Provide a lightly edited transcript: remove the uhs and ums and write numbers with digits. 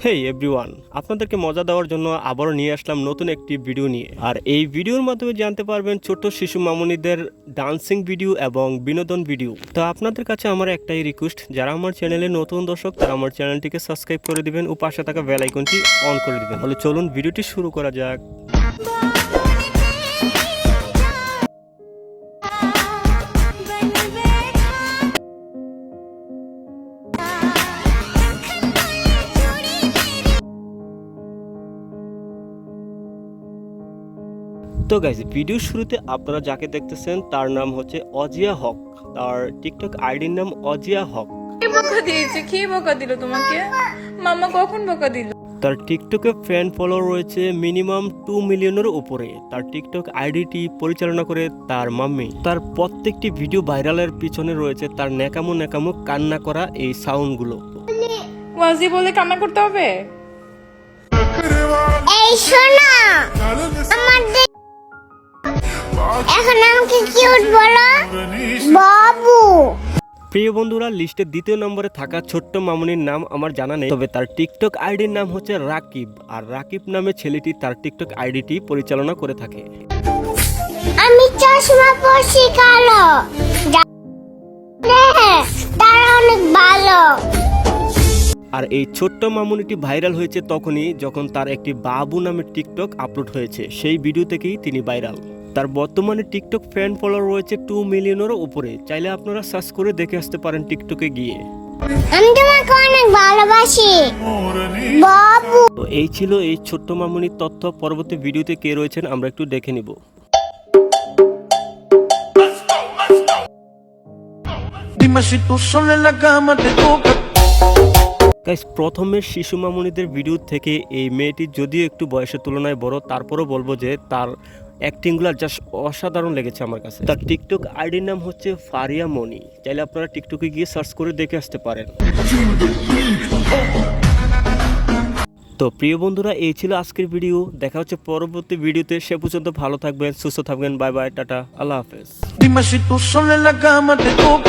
হেই everyone, আপনাদেরকে মজা দেওয়ার জন্য আবারও নিয়ে আসলাম নতুন একটি ভিডিও নিয়ে। আর এই ভিডিওর মাধ্যমে জানতে পারবেন ছোট শিশু মামুনিদের ডান্সিং ভিডিও এবং বিনোদন ভিডিও। তো আপনাদের কাছে আমার একটাই রিকোয়েস্ট, যারা আমার চ্যানেলে নতুন দর্শক তারা আমার চ্যানেলটিকে সাবস্ক্রাইব করে দিবেন ও পাশে থাকা বেল আইকনটি অন করে দিবেন। তাহলে চলুন ভিডিওটি শুরু করা যাক। তো গাইজ, ভিডিও শুরুতে আপনারা যাকে দেখতেছেন তার নাম হচ্ছে অজিয়া হক। তার টিকটক আইডির নাম অজিয়া হক। কে বকা দিয়েছে? কি বকা দিল তোমাকে? মামা কখন বকা দিল? তার টিকটকে ফ্যান ফলোয়ার রয়েছে মিনিমাম 2 মিলিয়নের উপরে। তার টিকটক আইডিটি পরিচালনা করে তার মাম্মি। তার প্রত্যেকটি ভিডিও ভাইরালের পিছনে রয়েছে তার নেকামো নেকামো কান্না করা এই সাউন্ডগুলো। ওয়াজি বলে কান্না করতে হবে? এই শোনা, এখন আমাকে কিউট বলো বাবু। প্রিয় বন্ধুরা, লিস্টের দ্বিতীয় নম্বরে থাকা ছোট্ট মামুনির নাম আমার জানা নেই, তবে তার টিকটক আইডির নাম হচ্ছে রাকিব। আর রাকিব নামে ছেলেটি তার টিকটক আইডিটি পরিচালনা করে থাকে। আমি চশমা পরছি কালো, তারা অনেক ভালো। আর এই ছোট্ট মামুনিটি ভাইরাল হয়েছে তখনই যখন তার একটি বাবু নামের টিকটক আপলোড হয়েছে। সেই ভিডিও থেকেই তিনি ভাইরাল। তার বর্তমানে টিকটক ফ্যান ফলোয়ার রয়েছে 2 মিলিয়নেরও উপরে। চাইলে আপনারা সার্চ করে দেখে আসতে পারেন টিকটকে গিয়ে। আমি তোমাকে অনেক ভালোবাসি বাবু। তো এই ছিল এই ছোট্ট মামুনির তথ্য। পরবর্তী ভিডিওতে কে রয়েছেন আমরা একটু দেখে নিব। Dime si tú sola en la cama te toca. Guys, প্রথমের শিশু মামুনিদের ভিডিও থেকে এই মেয়েটি যদিও একটু বয়সের তুলনায় বড়, তারপরও বলবো যে তার অ্যাক্টিংগুলো জাস্ট অসাধারণ লেগেছে আমার কাছে। তার টিকটক আইডির নাম হচ্ছে ফারিয়া মনি। চাইলে আপনারা টিকটকে গিয়ে সার্চ করে দেখে আসতে পারেন। তো প্রিয় বন্ধুরা, এই ছিল আজকের ভিডিও। দেখা হচ্ছে পরবর্তী ভিডিওতে। সে পর্যন্ত ভালো থাকবেন, সুস্থ থাকবেন। বাই বাই, টাটা, আল্লাহ হাফেজ। Dime si tú sola en la cama te toca.